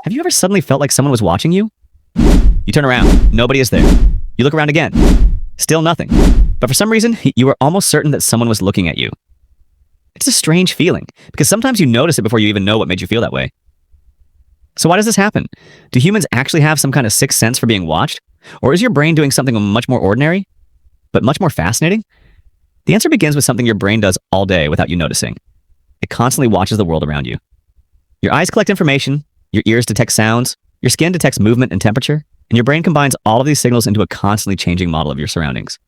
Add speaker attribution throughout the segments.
Speaker 1: Have you ever suddenly felt like someone was watching you? You turn around, nobody is there. You look around again, still nothing. But for some reason, you were almost certain that someone was looking at you. It's a strange feeling, because sometimes you notice it before you even know what made you feel that way. So why does this happen? Do humans actually have some kind of sixth sense for being watched? Or is your brain doing something much more ordinary, but much more fascinating? The answer begins with something your brain does all day without you noticing. It constantly watches the world around you. Your eyes collect information, your ears detect sounds, your skin detects movement and temperature, and your brain combines all of these signals into a constantly changing model of your surroundings.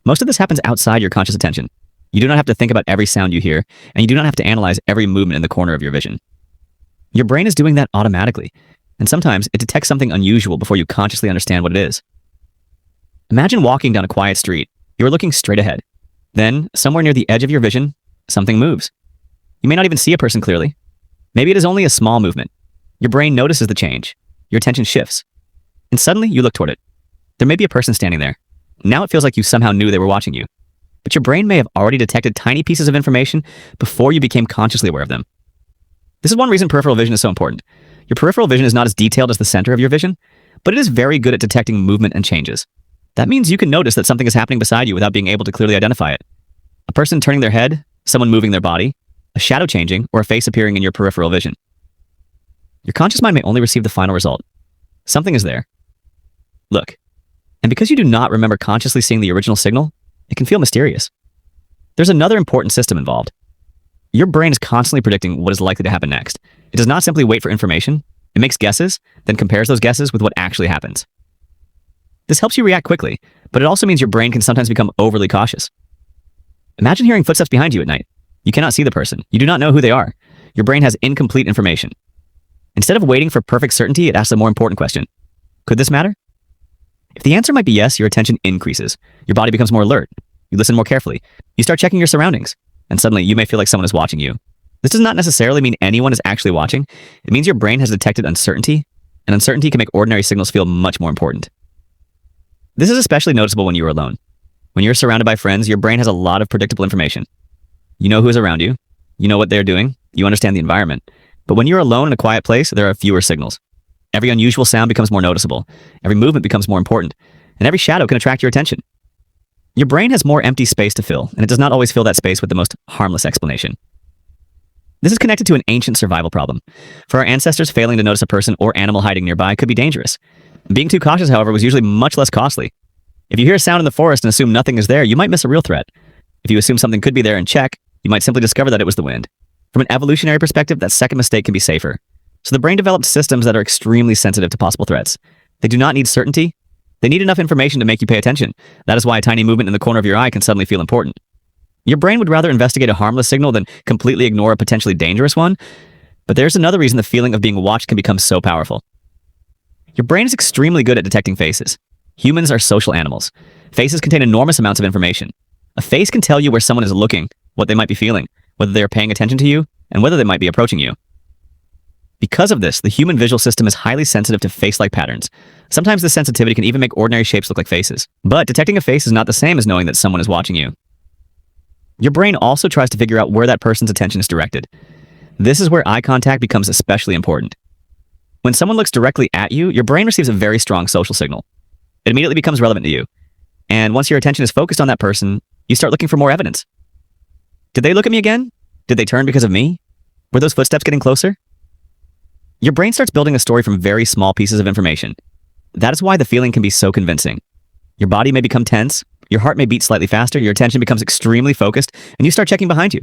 Speaker 1: Most of this happens outside your conscious attention. You do not have to think about every sound you hear, and you do not have to analyze every movement in the corner of your vision. Your brain is doing that automatically, and sometimes it detects something unusual before you consciously understand what it is. Imagine walking down a quiet street. You are looking straight ahead. Then, somewhere near the edge of your vision, something moves. You may not even see a person clearly. Maybe it is only a small movement. Your brain notices the change. Your attention shifts. And suddenly, you look toward it. There may be a person standing there. Now it feels like you somehow knew they were watching you. But your brain may have already detected tiny pieces of information before you became consciously aware of them. This is one reason peripheral vision is so important. Your peripheral vision is not as detailed as the center of your vision, but it is very good at detecting movement and changes. That means you can notice that something is happening beside you without being able to clearly identify it. A person turning their head, someone moving their body, a shadow changing, or a face appearing in your peripheral vision. Your conscious mind may only receive the final result. Something is there. Look. And because you do not remember consciously seeing the original signal, it can feel mysterious. There's another important system involved. Your brain is constantly predicting what is likely to happen next. It does not simply wait for information. It makes guesses, then compares those guesses with what actually happens. This helps you react quickly, but it also means your brain can sometimes become overly cautious. Imagine hearing footsteps behind you at night. You cannot see the person. You do not know who they are. Your brain has incomplete information. Instead of waiting for perfect certainty, it asks a more important question. Could this matter? If the answer might be yes, your attention increases. Your body becomes more alert. You listen more carefully. You start checking your surroundings. And suddenly, you may feel like someone is watching you. This does not necessarily mean anyone is actually watching. It means your brain has detected uncertainty, and uncertainty can make ordinary signals feel much more important. This is especially noticeable when you are alone. When you're surrounded by friends, your brain has a lot of predictable information. You know who is around you. You know what they're doing. You understand the environment. But when you're alone in a quiet place, there are fewer signals. Every unusual sound becomes more noticeable. Every movement becomes more important. And every shadow can attract your attention. Your brain has more empty space to fill, and it does not always fill that space with the most harmless explanation. This is connected to an ancient survival problem. For our ancestors, failing to notice a person or animal hiding nearby could be dangerous. Being too cautious, however, was usually much less costly. If you hear a sound in the forest and assume nothing is there, you might miss a real threat. If you assume something could be there and check, you might simply discover that it was the wind. From an evolutionary perspective, that second mistake can be safer. So the brain developed systems that are extremely sensitive to possible threats. They do not need certainty. They need enough information to make you pay attention. That is why a tiny movement in the corner of your eye can suddenly feel important. Your brain would rather investigate a harmless signal than completely ignore a potentially dangerous one. But there's another reason the feeling of being watched can become so powerful. Your brain is extremely good at detecting faces. Humans are social animals. Faces contain enormous amounts of information. A face can tell you where someone is looking, what they might be feeling, whether they are paying attention to you, and whether they might be approaching you. Because of this, the human visual system is highly sensitive to face-like patterns. Sometimes this sensitivity can even make ordinary shapes look like faces. But detecting a face is not the same as knowing that someone is watching you. Your brain also tries to figure out where that person's attention is directed. This is where eye contact becomes especially important. When someone looks directly at you, your brain receives a very strong social signal. It immediately becomes relevant to you. And once your attention is focused on that person, you start looking for more evidence. Did they look at me again? Did they turn because of me? Were those footsteps getting closer? Your brain starts building a story from very small pieces of information. That is why the feeling can be so convincing. Your body may become tense, your heart may beat slightly faster, your attention becomes extremely focused, and you start checking behind you.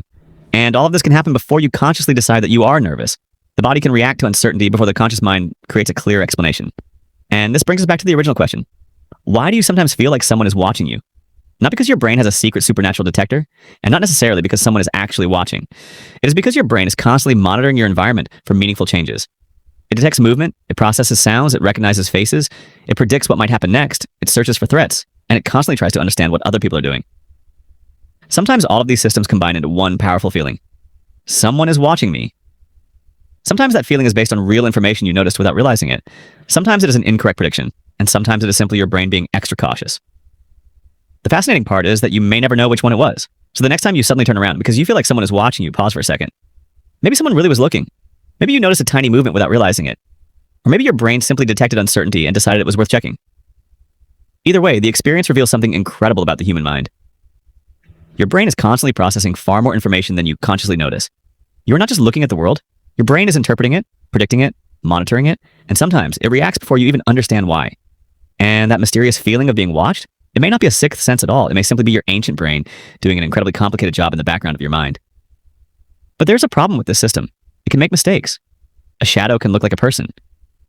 Speaker 1: And all of this can happen before you consciously decide that you are nervous. The body can react to uncertainty before the conscious mind creates a clear explanation. And this brings us back to the original question. Why do you sometimes feel like someone is watching you? Not because your brain has a secret supernatural detector, and not necessarily because someone is actually watching. It is because your brain is constantly monitoring your environment for meaningful changes. It detects movement, it processes sounds, it recognizes faces, it predicts what might happen next, it searches for threats, and it constantly tries to understand what other people are doing. Sometimes all of these systems combine into one powerful feeling. Someone is watching me. Sometimes that feeling is based on real information you noticed without realizing it. Sometimes it is an incorrect prediction, and sometimes it is simply your brain being extra cautious. The fascinating part is that you may never know which one it was. So the next time you suddenly turn around because you feel like someone is watching you, pause for a second. Maybe someone really was looking. Maybe you noticed a tiny movement without realizing it. Or maybe your brain simply detected uncertainty and decided it was worth checking. Either way, the experience reveals something incredible about the human mind. Your brain is constantly processing far more information than you consciously notice. You're not just looking at the world, your brain is interpreting it, predicting it, monitoring it, and sometimes it reacts before you even understand why. And that mysterious feeling of being watched, it may not be a sixth sense at all. It may simply be your ancient brain doing an incredibly complicated job in the background of your mind. But there's a problem with this system. It can make mistakes. A shadow can look like a person.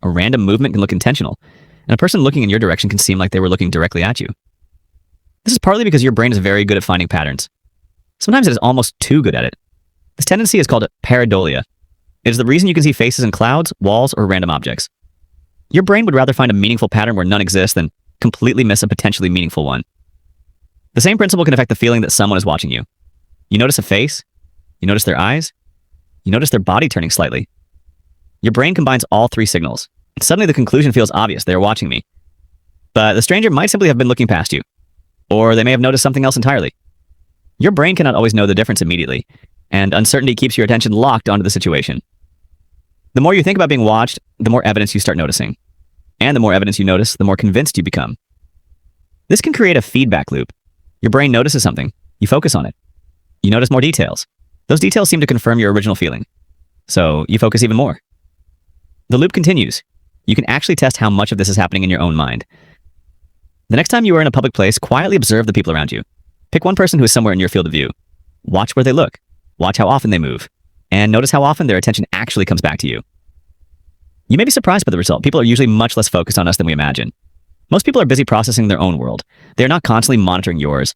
Speaker 1: A random movement can look intentional. And a person looking in your direction can seem like they were looking directly at you. This is partly because your brain is very good at finding patterns. Sometimes it is almost too good at it. This tendency is called pareidolia. It is the reason you can see faces in clouds, walls, or random objects. Your brain would rather find a meaningful pattern where none exists than completely miss a potentially meaningful one. The same principle can affect the feeling that someone is watching you. You notice a face, you notice their eyes, you notice their body turning slightly. Your brain combines all three signals. Suddenly the conclusion feels obvious, they are watching me. But the stranger might simply have been looking past you. Or they may have noticed something else entirely. Your brain cannot always know the difference immediately, and uncertainty keeps your attention locked onto the situation. The more you think about being watched, the more evidence you start noticing. And the more evidence you notice, the more convinced you become. This can create a feedback loop. Your brain notices something. You focus on it. You notice more details. Those details seem to confirm your original feeling. So you focus even more. The loop continues. You can actually test how much of this is happening in your own mind. The next time you are in a public place, quietly observe the people around you. Pick one person who is somewhere in your field of view. Watch where they look. Watch how often they move. And notice how often their attention actually comes back to you. You may be surprised by the result. People are usually much less focused on us than we imagine. Most people are busy processing their own world. They are not constantly monitoring yours.